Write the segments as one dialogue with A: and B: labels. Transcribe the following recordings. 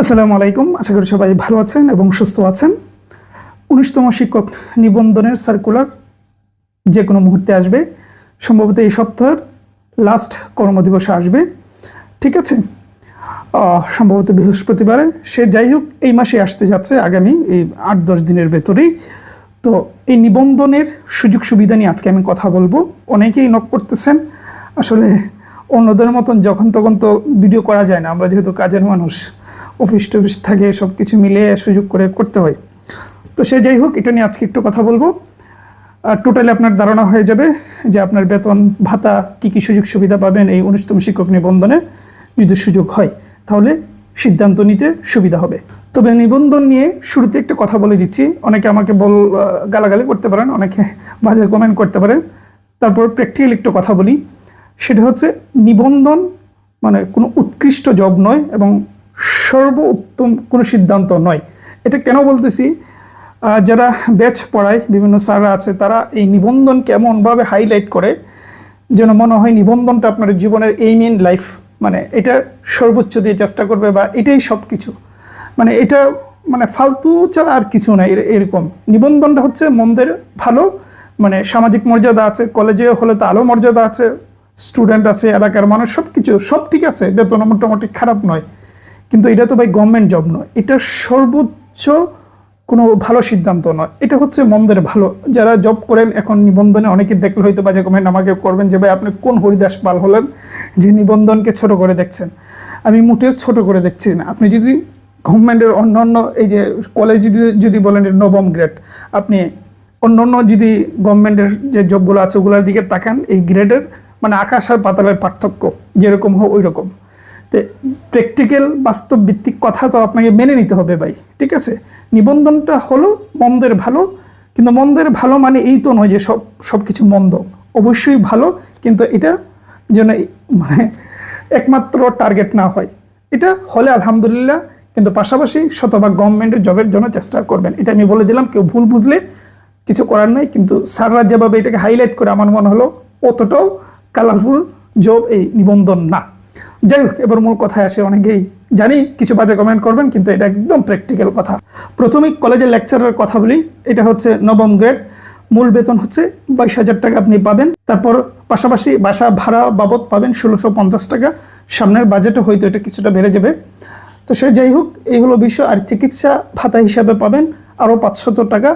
A: আসসালামু আলাইকুম। আশা করি সবাই ভালো আছেন এবং সুস্থ আছেন। ১৯তম শিক্ষক নিবন্ধনের সার্কুলার যে কোনো মুহূর্তে আসবে, সম্ভবত এই সপ্তাহের লাস্ট কর্মদিবসে আসবে, ঠিক আছে। সম্ভবত বৃহস্পতিবারে, সে যাই হোক এই মাসে আসতে যাচ্ছে, আগামী এই ৮-১০ দিনের ভেতরেই। তো এই নিবন্ধনের সুযোগ সুবিধা নিয়ে আজকে আমি কথা বলবো। অনেকেই নক করতেছেন, আসলে অন্যদের মতন যখন তখন তো ভিডিও করা যায় না, আমরা যেহেতু কাজের মানুষ, অফিস টফিস থাকে, সব কিছু মিলিয়ে সুযোগ করে করতে হয়। তো সে যাই হোক, এটা নিয়ে আজকে একটু কথা বলবো। আর টোটালি আপনার ধারণা হয়ে যাবে যে আপনার বেতন ভাতা কী কী সুযোগ সুবিধা পাবেন এই ১৯তম শিক্ষক নিবন্ধনে। যদি সুযোগ হয় তাহলে সিদ্ধান্ত নিতে সুবিধা হবে। তবে নিবন্ধন নিয়ে শুরুতে একটা কথা বলে দিচ্ছি। অনেকে আমাকে গালাগালি করতে পারেন, অনেকে বাজে কমেন্ট করতে পারেন। তারপর প্র্যাকটিক্যাল একটু কথা বলি। সেটা হচ্ছে নিবন্ধন মানে কোনো উৎকৃষ্ট জব নয় এবং সর্বোত্তম কোনো সিদ্ধান্ত নয়। এটা কেন বলতেছি, যারা ব্যাচ পড়ায় বিভিন্ন স্যাররা আছে, তারা এই নিবন্ধনকে এমনভাবে হাইলাইট করে যেন মনে হয় নিবন্ধনটা আপনার জীবনের এইম ইন লাইফ, মানে এটা সর্বোচ্চ দিয়ে চেষ্টা করবে বা এটাই সব কিছু, মানে এটা মানে ফালতু ছাড়া আর কিছু নাই। এরকম নিবন্ধনটা হচ্ছে মন্দের ভালো, মানে সামাজিক মর্যাদা আছে, কলেজে হলে তো আলো মর্যাদা আছে, স্টুডেন্ট আছে, এলাকার মানুষ, সব কিছু সব ঠিক আছে, বেতন মোটামুটি খারাপ নয়, কিন্তু এটা তো ভাই গভর্নমেন্ট জব নয়, এটা সর্বোচ্চ কোনো ভালো সিদ্ধান্ত নয়। এটা হচ্ছে মন্দের ভালো। যারা জব করেন এখন নিবন্ধনে, অনেকে দেখলে হয়তো বাজে কমেন্ট আমাকে করবেন যে ভাই আপনি কোন হরিদাস পাল হলেন যে নিবন্ধনকে ছোট করে দেখছেন। আমি মোটেও ছোট করে দেখছি না। আপনি যদি গভর্নমেন্টের অন্যান্য এই যে কলেজ যদি বলেন নবম গ্রেড, আপনি অন্যান্য যদি গভর্নমেন্টের যে জবগুলো আছে ওগুলোর দিকে তাকান, এই গ্রেডের মানে আকাশ আর পাতালের পার্থক্য, যেরকম হোক ওই রকম। তো প্র্যাকটিক্যাল বাস্তব ভিত্তিক কথা তো আপনাকে মেনে নিতে হবে ভাই, ঠিক আছে। নিবন্ধনটা হলো মন্দের ভালো, কিন্তু মন্দের ভালো মানে এই তো নয় যে সব কিছু মন্দ, অবশ্যই ভালো, কিন্তু এটা যেন মানে একমাত্র টার্গেট না হয়। এটা হলে আলহামদুলিল্লাহ, কিন্তু পাশাপাশি শতভাগ গভর্নমেন্টের জবের জন্য চেষ্টা করবেন। এটা আমি বলে দিলাম, কেউ ভুল বুঝলে কিছু করার নাই, কিন্তু স্যাররা যেভাবে এটাকে হাইলাইট করে আমার মনে হলো অতটাও কালারফুল জব এই নিবন্ধন না। যাই হোক, এবার মূল কথায় আসে। অনেকেই জানি কিছু বাজে কমেন্ট করবেন, কিন্তু এটা একদম প্র্যাকটিক্যাল কথা। প্রথমেই কলেজের লেকচারের কথা বলি। এটা হচ্ছে নবম গ্রেড, মূল বেতন হচ্ছে 22,000 টাকা আপনি পাবেন। তারপর পাশাপাশি বাসা ভাড়া বাবদ পাবেন 1650 টাকা। সামনের বাজেটে হয়তো এটা কিছুটা বেড়ে যাবে। তো সে যাই হোক, এই হলো বিষয়। আর চিকিৎসা ভাতা হিসাবে পাবেন আরও 500 টাকা।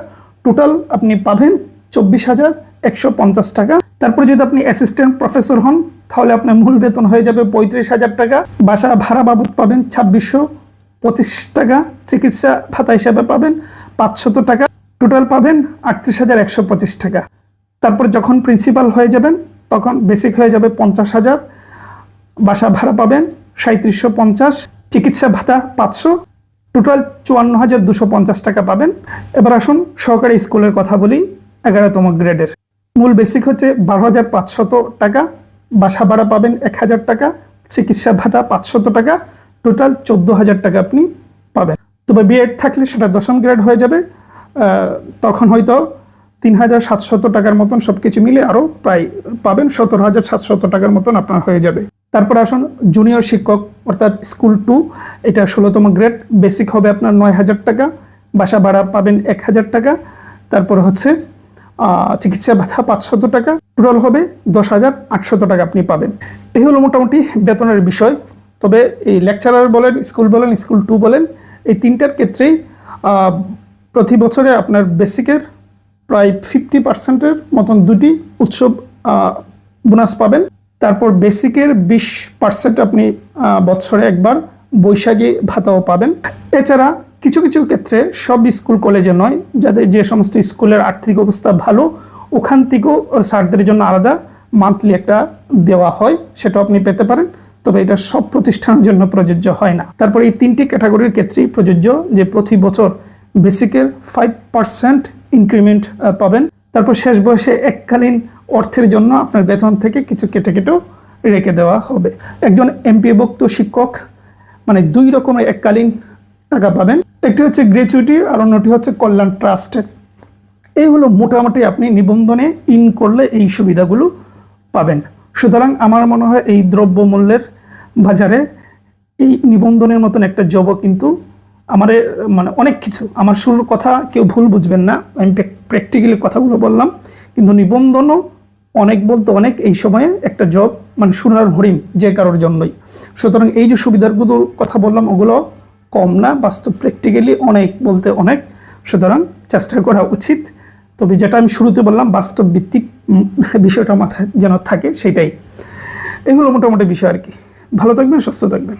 A: টোটাল আপনি পাবেন 24,150 টাকা। তারপর যদি আপনি অ্যাসিস্ট্যান্ট প্রফেসর হন তাহলে আপনার মূল বেতন হয়ে যাবে 35,000 টাকা। বাসা ভাড়া বাবদ পাবেন 2625 টাকা। চিকিৎসা ভাতা হিসাবে পাবেন 500 টাকা। টোটাল পাবেন 38,125 টাকা। তারপর যখন প্রিন্সিপাল হয়ে যাবেন তখন বেসিক হয়ে যাবে 50,000। বাসা ভাড়া পাবেন 3750, চিকিৎসা ভাতা 500, টোটাল 54,250 টাকা পাবেন। এবার আসুন সরকারি স্কুলের কথা বলি। 11তম গ্রেডের মূল বেসিক হচ্ছে 12,500 টাকা। বাসা ভাড়া পাবেন 1,000 টাকা। চিকিৎসা ভাতা 500 টাকা। টোটাল 14,000 টাকা আপনি পাবেন। তবে বিএড থাকলে সেটা 10ম গ্রেড হয়ে যাবে, তখন হয়তো 3,700 টাকার মতন সব কিছু মিলে আরও প্রায় পাবেন 17,700 টাকার মতন আপনার হয়ে যাবে। তারপর আসুন জুনিয়র শিক্ষক অর্থাৎ স্কুল 2, এটা 16তম গ্রেড। বেসিক হবে আপনার 9,000 টাকা। বাসা ভাড়া পাবেন 1,000 টাকা। তারপর হচ্ছে চিকিৎসা ভাতা 500 টাকা। টোটাল হবে 10,800 টাকা আপনি পাবেন। এই হলো মোটামুটি বেতনের বিষয়। তবে এই লেকচারার বলেন, স্কুল বলেন, স্কুল 2 বলেন, এই তিনটার ক্ষেত্রেই প্রতি বছরে আপনার বেসিকের প্রায় 50%-এর মতন দুটি উৎসব বোনাস পাবেন। তারপর বেসিকের 20% আপনি বছরে একবার বৈশাখী ভাতাও পাবেন। এছাড়া কিছু কিছু ক্ষেত্রে সব স্কুল কলেজে নয়, যাদের যে সমস্ত স্কুলের আর্থিক অবস্থা ভালো ওখান থেকেও স্যারদের জন্য আলাদা মান্থলি একটা দেওয়া হয়, সেটাও আপনি পেতে পারেন। তবে এটা সব প্রতিষ্ঠানের জন্য প্রযোজ্য হয় না। তারপর এই তিনটি ক্যাটাগরির ক্ষেত্রেই প্রযোজ্য যে প্রতি বছর বেসিকের 5% ইনক্রিমেন্ট পাবেন। তারপর শেষ বয়সে এককালীন অর্থের জন্য আপনার বেতন থেকে কিছু কেটে কেটেও রেখে দেওয়া হবে। একজন এমপিওভুক্ত শিক্ষক মানে 2 রকমের এককালীন টাকা পাবেন। একটি হচ্ছে গ্র্যাচুইটি আর অন্যটি হচ্ছে কল্যাণ ট্রাস্টের। এই হলো মোটামুটি আপনি নিবন্ধনে ইন করলে এই সুবিধাগুলো পাবেন। সুতরাং আমার মনে হয় এই দ্রব্যমূল্যের বাজারে এই নিবন্ধনের মতন একটা জবও কিন্তু আমার মানে অনেক কিছু, আমার শুরুর কথা কেউ ভুল বুঝবেন না, আমি প্র্যাকটিক্যালি কথাগুলো বললাম, কিন্তু নিবন্ধনও অনেক বলতে অনেক এই সময়ে একটা জব মানে সোনার হরিণ যে কারোর জন্যই। সুতরাং এই যে সুবিধাগুলোর কথা বললাম ওগুলো কম না, বাস্তব প্র্যাকটিক্যালি অনেক বলতে অনেক। সুতরাং চেষ্টা করা উচিত। তবে যেটা আমি শুরুতে বললাম বাস্তব ভিত্তিক বিষয়টা মাথায় যেন থাকে সেটাই। এগুলো মোটামুটি বিষয় আর কি। ভালো থাকবেন, সুস্থ থাকবেন।